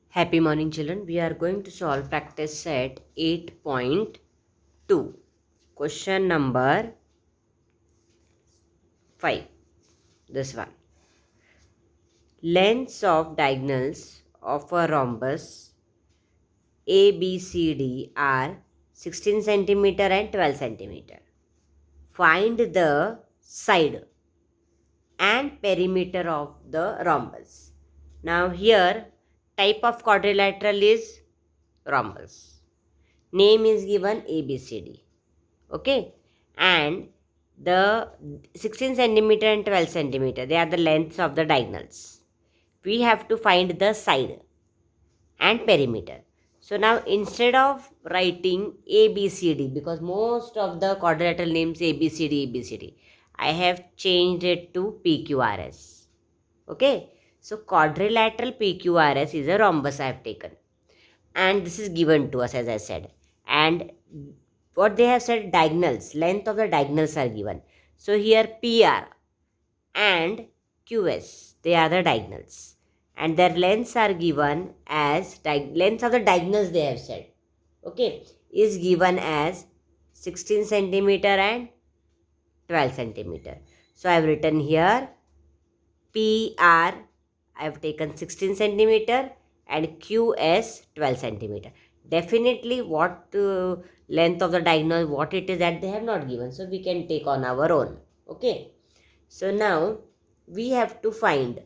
Happy morning, children. We are going to solve practice set 8.2. Question number 5. This one. Lengths of diagonals of a rhombus ABCD are 16 centimeter and 12 centimeter. Find the side and perimeter of the rhombus. Now here, type of quadrilateral is rhombus. Name is given ABCD. Okay, and the 16 centimeter and 12 centimeter, they are the lengths of the diagonals. We have to find the side and perimeter. So now instead of writing ABCD, because most of the quadrilateral names ABCD, I have changed it to PQRS. Okay, so quadrilateral PQRS is a rhombus I have taken, and this is given to us, as I said. And what they have said, diagonals, length of the diagonals are given. So here PR and QS, they are the diagonals, and their lengths are given as length of the diagonals, they have said, okay, is given as 16 centimeter and 12 centimeter. So I have written here PR, I have taken 16 centimeter, and QS 12 centimeter. Definitely what length of the diagonal, what it is, that they have not given, so we can take on our own. Okay, so now we have to find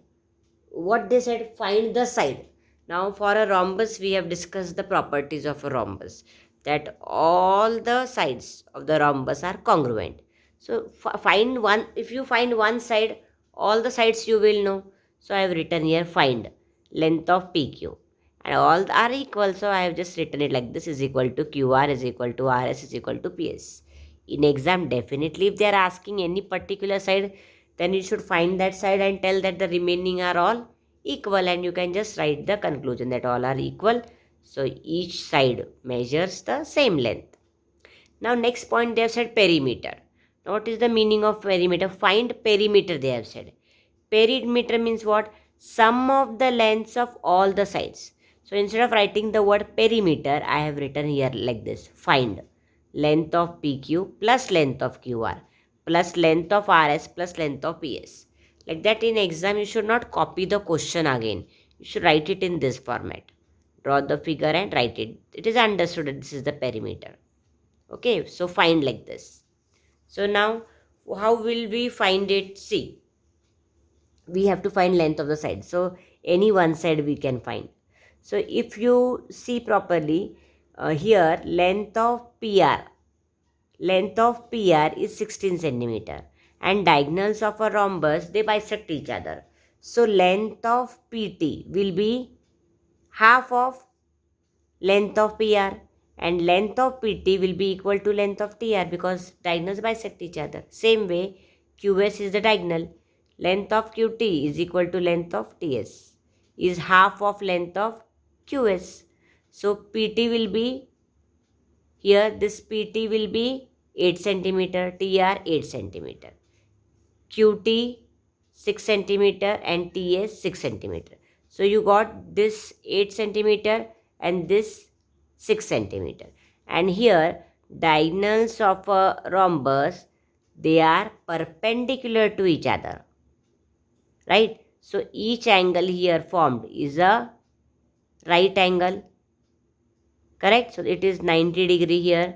what they said, find the side. Now for a rhombus, we have discussed the properties of a rhombus, that all the sides of the rhombus are congruent. So find one, if you find one side, all the sides you will know. So I have written here find length of PQ, and all are equal, so I have just written it like this, is equal to QR is equal to RS is equal to PS. In exam, definitely if they are asking any particular side, then you should find that side and tell that the remaining are all equal, and you can just write the conclusion that all are equal. So each side measures the same length. Now next point, they have said perimeter. Now what is the meaning of perimeter? Find perimeter, they have said. Perimeter means what? Sum of the lengths of all the sides. So instead of writing the word perimeter, I have written here like this. Find length of PQ plus length of QR plus length of RS plus length of PS. Like that, in exam you should not copy the question again. You should write it in this format. Draw the figure and write it. It is understood that this is the perimeter. Okay, so find like this. So now how will we find it? See, we have to find length of the side. So any one side we can find. So if you see properly, here length of PR is 16 centimeter, and diagonals of a rhombus, they bisect each other. So length of PT will be half of length of PR, and length of PT will be equal to length of TR, because diagonals bisect each other. Same way, QS is the diagonal. Length of QT is equal to length of TS, is half of length of QS. So PT will be, here this PT will be 8 centimeter, TR 8 centimeter, QT 6 centimeter, and TS 6 centimeter. So you got this 8 centimeter and this 6 centimeter. And here diagonals of a rhombus, they are perpendicular to each other, right? So each angle here formed is a right angle, correct? So it is 90 degree here,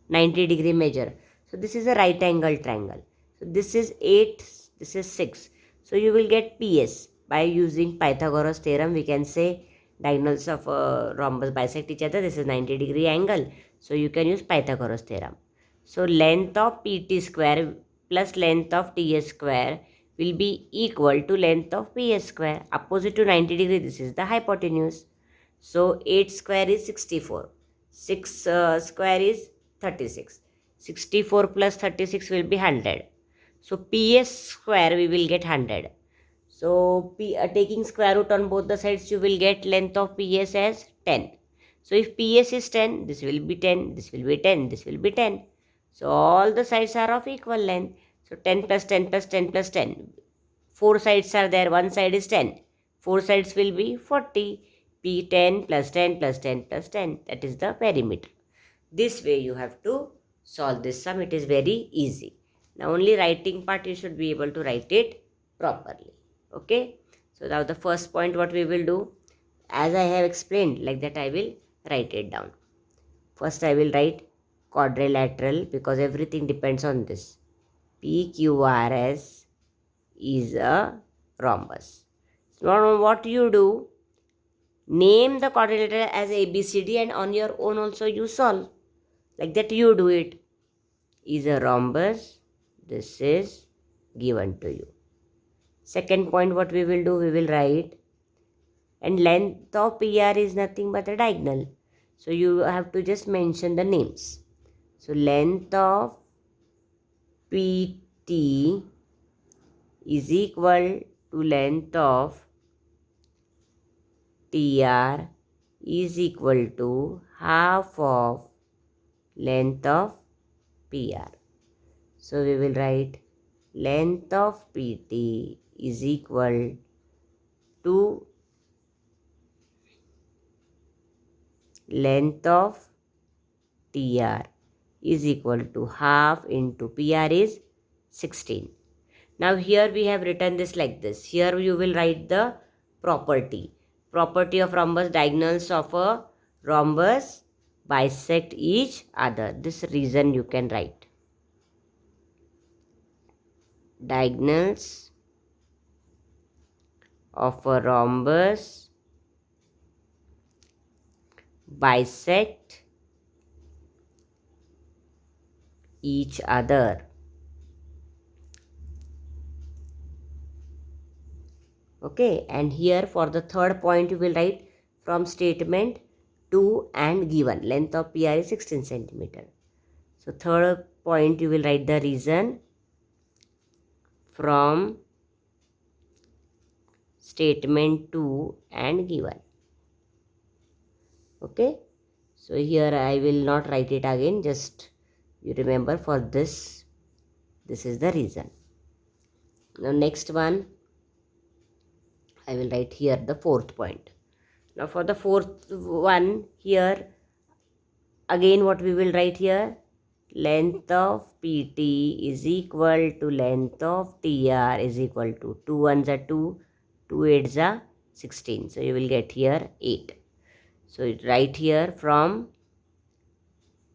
90 degree measure. So this is a right angle triangle. So this is 8, this is 6. So you will get PS. By using Pythagoras theorem, we can say diagonals of a rhombus bisect each other. This is 90 degree angle. So you can use Pythagoras theorem. So length of PT square plus length of TS square will be equal to length of PS square. Opposite to 90 degree, this is the hypotenuse. So 8 square is 64. 6 square is 36. 64 plus 36 will be 100. So PS square we will get 100. So taking square root on both the sides, you will get length of PS as 10. So if PS is 10, this will be 10, this will be 10, this will be 10. So all the sides are of equal length. So 10 plus 10 plus 10 plus 10. 4 sides are there, one side is 10. 4 sides will be 40. P10 plus 10 plus 10 plus 10. That is the perimeter. This way you have to solve this sum. It is very easy. Now only writing part you should be able to write it properly. Okay. So now the first point what we will do, as I have explained, like that I will write it down. First I will write quadrilateral because everything depends on this. PQRS is a rhombus. So now what you do, name the quadrilateral as ABCD and on your own also you solve. Like that you do it. Is a rhombus. This is given to you. Second point what we will do, we will write, and length of PR is nothing but a diagonal. So you have to just mention the names. So length of PT is equal to length of TR is equal to half of length of PR. So we will write length of PT is equal to length of TR is equal to half into PR is 16. Now here we have written this like this. Here you will write the property. Property of rhombus, diagonals of a rhombus bisect each other. This reason you can write. Diagonals of a rhombus bisect each other. Okay, and here for the third point you will write from statement to and given. Length of PR is 16 centimeter. So third point you will write the reason from statement to and given. Okay, so here I will not write it again, just you remember for this is the reason. Now next one I will write here the fourth point. Now for the fourth one, here again what we will write here, length of PT is equal to length of TR is equal to 2 ones are 2, 2 eights are 16. So you will get here 8. So write here from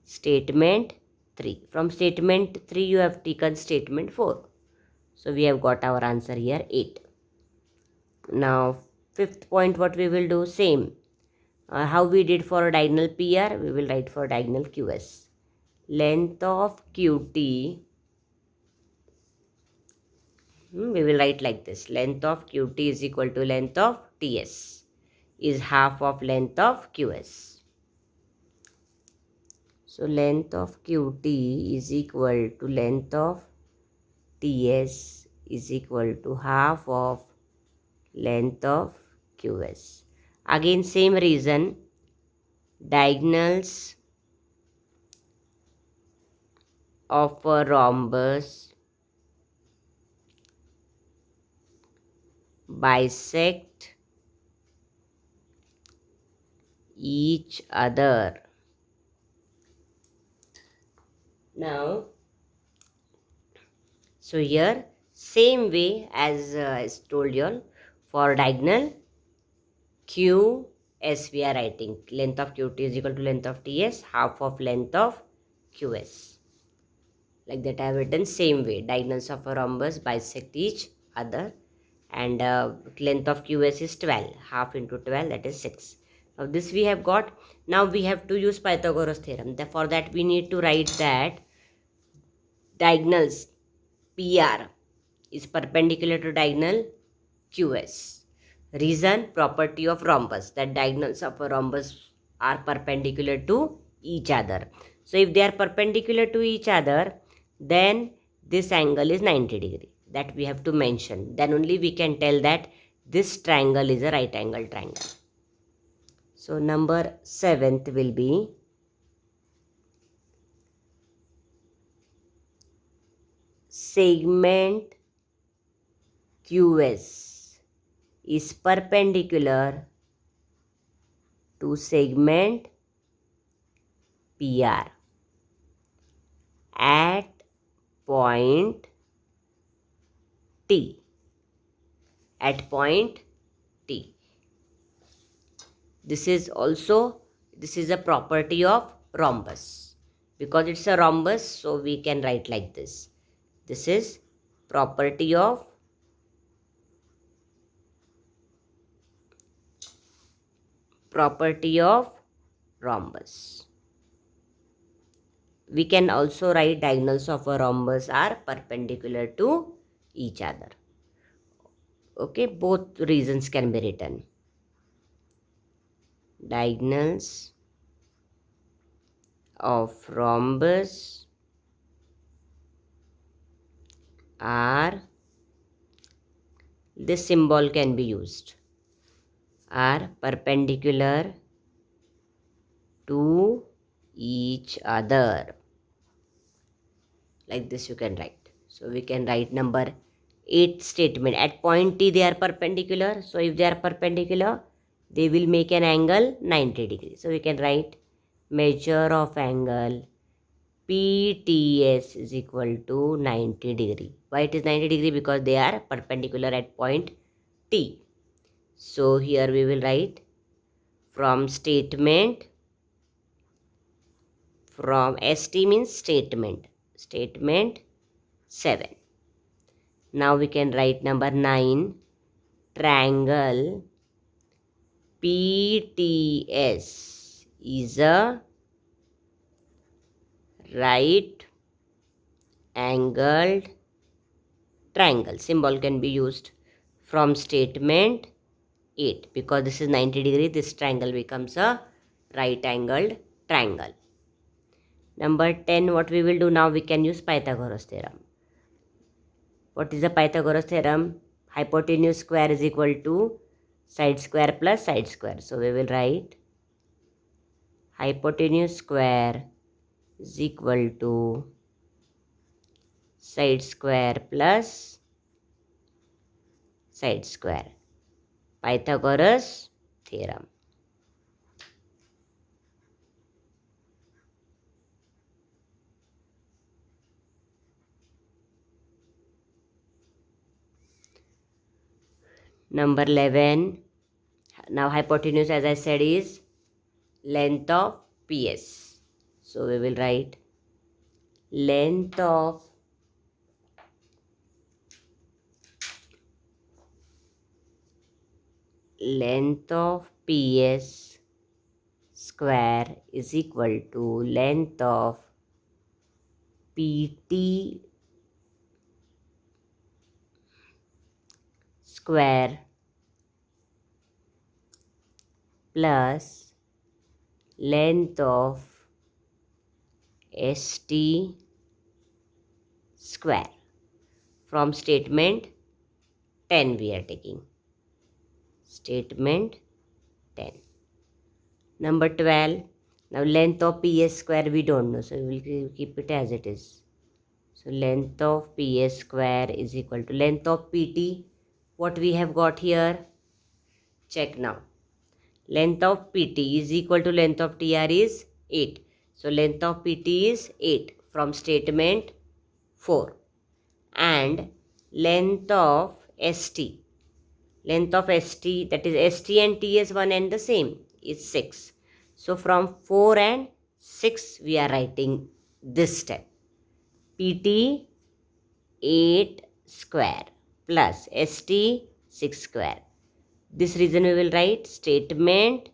statement 3. From statement 3 you have taken statement 4. So we have got our answer here 8. Now fifth point what we will do, same. How we did for diagonal PR, we will write for diagonal QS. Length of QT, we will write like this. Length of QT is equal to length of TS is half of length of QS. So length of QT is equal to length of TS is equal to half of length of QS. Again same reason, diagonals of a rhombus bisect each other. Now, so here same way as I told you all, for diagonal QS we are writing length of QT is equal to length of TS half of length of QS. Like that I have written same way. Diagonals of a rhombus bisect each other, and length of QS is 12. Half into 12, that is 6. Now this we have got. Now we have to use Pythagoras theorem. For that we need to write that diagonals PR is perpendicular to diagonal QS. Reason, property of rhombus, that diagonals of a rhombus are perpendicular to each other. So if they are perpendicular to each other, then this angle is 90 degree. That we have to mention. Then only we can tell that this triangle is a right angle triangle. So number 7th will be segment QS is perpendicular to segment PR at point T. At point T. This is a property of rhombus. Because it's a rhombus, so we can write like this. This is property of rhombus. We can also write diagonals of a rhombus are perpendicular to each other. Okay, both reasons can be written. Diagonals of rhombus are, this symbol can be used, are perpendicular to each other. Like this you can write. So we can write number 8 statement. At point T they are perpendicular. So if they are perpendicular, they will make an angle 90 degrees. So we can write measure of angle PTS is equal to 90 degree. Why it is 90 degree? Because they are perpendicular at point T. So here we will write from statement, from ST means statement 7. Now we can write number 9, triangle PTS is a right angled triangle. Symbol can be used from statement 8. Because this is 90 degree, this triangle becomes a right angled triangle. Number 10, what we will do now, we can use Pythagoras theorem. What is the Pythagoras theorem? Hypotenuse square is equal to side square plus side square. So we will write hypotenuse square is equal to side square plus side square. Pythagoras theorem. Number 11. Now hypotenuse, as I said, is length of PS. So we will write length of PS square is equal to length of PT square plus length of ST square. From statement 10 we are taking. Statement 10. Number 12. Now length of PS square we don't know, so we will keep it as it is. So length of PS square is equal to length of PT. What we have got here? Check now. Length of PT is equal to length of TR is 8. So length of PT is 8 from statement 4. And length of ST. Length of ST, that is ST and T is one and the same, is 6. So from 4 and 6 we are writing this step. PT 8 square plus ST 6 square. This reason we will write statement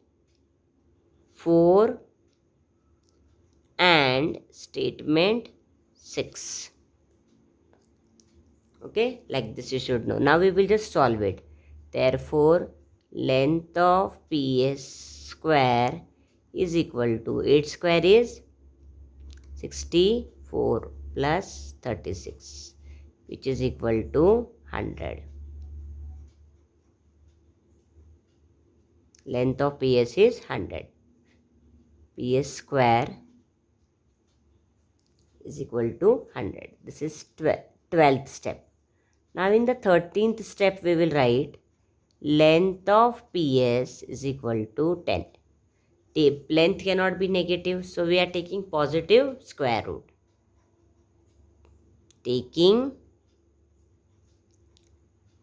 4 and statement 6. Okay, like this you should know. Now we will just solve it. Therefore, length of PS square is equal to 8 square is 64 plus 36, which is equal to 100. Length of PS is 100. PS square is equal to 100. This is 12th step. Now in the 13th step we will write length of PS is equal to 10. The length cannot be negative, so we are taking positive square root. Taking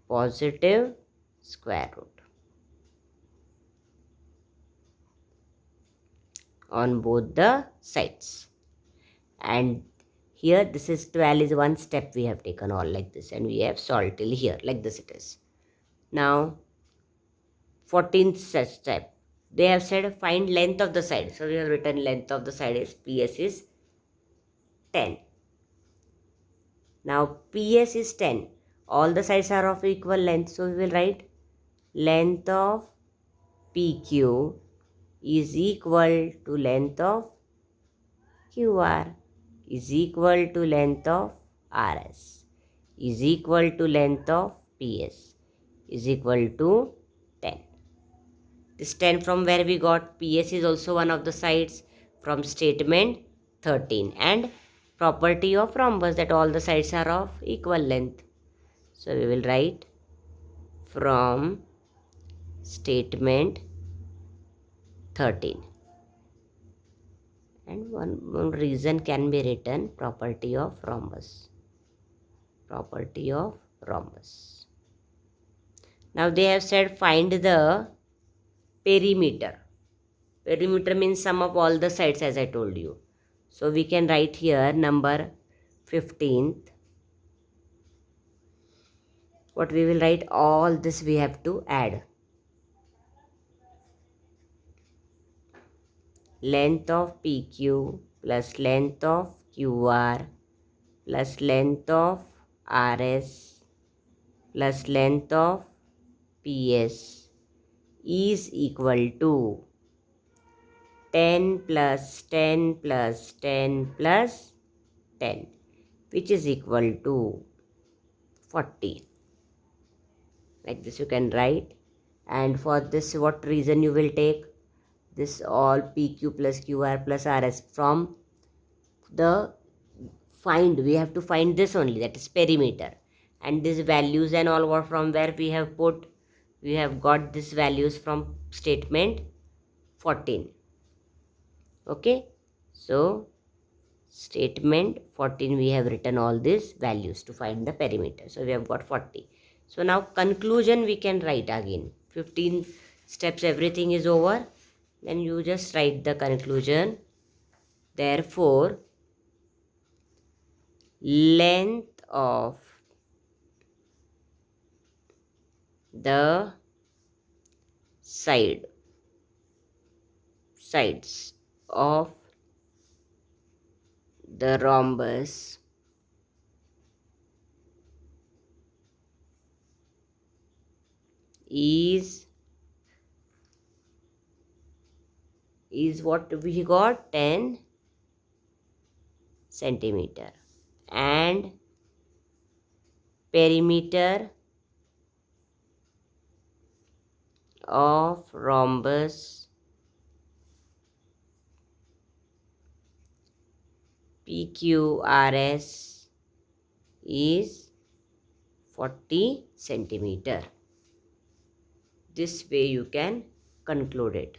positive square root on both the sides. And here this is 12 is one step we have taken all like this, and we have solved till here like this it is. Now 14th step, they have said find length of the side, so we have written length of the side is PS is 10. Now PS is 10, all the sides are of equal length, so we will write length of PQ is equal to length of QR is equal to length of RS is equal to length of PS is equal to 10. This 10 from where we got? PS is also one of the sides from statement 13, and property of rhombus that all the sides are of equal length. So we will write from statement 13. And one reason can be written property of rhombus. Property of rhombus. Now they have said find the perimeter. Perimeter means sum of all the sides as I told you. So we can write here number 15th. What we will write, all this we have to add. Length of PQ plus length of QR plus length of RS plus length of PS is equal to 10 plus 10 plus 10 plus 10, which is equal to 40. Like this you can write. And for this, what reason you will take? This all PQ plus QR plus RS from the find. We have to find this only, that is perimeter. And these values and all were from where we have put. We have got these values from statement 14. Okay. So statement 14 we have written all these values to find the perimeter. So we have got 40. So now conclusion we can write again. 15 steps everything is over. Then you just write the conclusion. Therefore, length of the sides of the rhombus is what we got, 10 centimeter, and perimeter of rhombus PQRS is 40 centimeter. This way you can conclude it.